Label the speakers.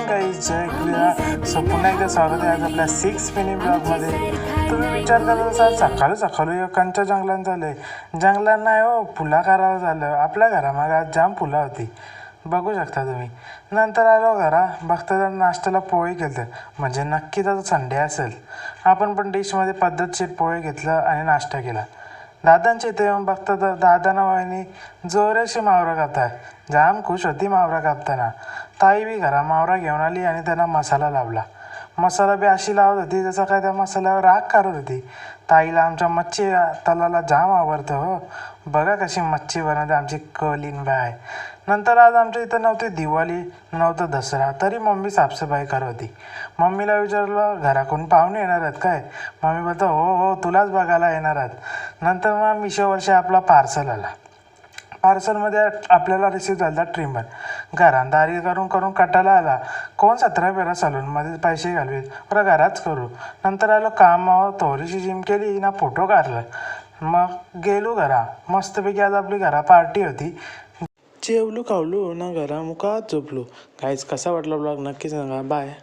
Speaker 1: Guys, जय क्रिया. So पुन्हा एकदा स्वागत आहे आज आपल्या 6 मिनी ब्लॉगमध्ये. तुम्ही विचार करत असाल सकाळी सकाळी कंच्या जंगलात झाले. जंगलात नाही हो, फुला करायला झालं. आपल्या घरामागे आज जाम फुलं होती, बघू शकता तुम्ही. नंतर आलो घरा, बघता तर नाश्त्याला पोहे घेतलं, म्हणजे नक्कीच आता संडे असेल. आपण पण डिशमध्ये पद्धतशीर पोहे घेतलं आणि नाश्ता केला. दादांच्या इथे येऊन बघता तर दादांना वहिनी जोरेशी मावरा कापताय. जाम खुश होती मावरा कापताना. ताई बी घरा मावरा घेऊन आली आणि त्यांना मसाला लावला. मसाला बी अशी लावत होती जसं काय त्या मसाल्यावर राग करत होती. ताईला आमच्या मच्छी तलाला जाम आवडतं हो. बघा कशी मच्छी बनवते आमची कलीन बाय. नंतर आज आमच्या इथं नव्हती दिवाळी, नव्हतं दसरा, तरी मम्मी साफसफाई करत होती. मम्मीला विचारलं घरा कोण पाहुणे येणार आहेत काय. मम्मी बोलतो हो हो, तुलाच बघायला येणार आहेत. नंतर मग मिशोवरशी आपला पार्सल आला. पार्सलमध्ये आपल्याला रिसीव्ह झाला ट्रिमर. घरांदारी करून करून कटाला आला. कोण 17 फेरा सलूनमध्ये पैसे घालवेल, बरं घराच करू. नंतर आलो कामावर, थोडीशी जिम केली ना, फोटो काढलं. मग गेलो घरा. मस्तपैकी आज आपली घरा पार्टी होती. जेवलो खावलो ना, घरा मुकात झोपलो. काहीच कसा वाटला ब्लॉग नक्की सांगा. बाय.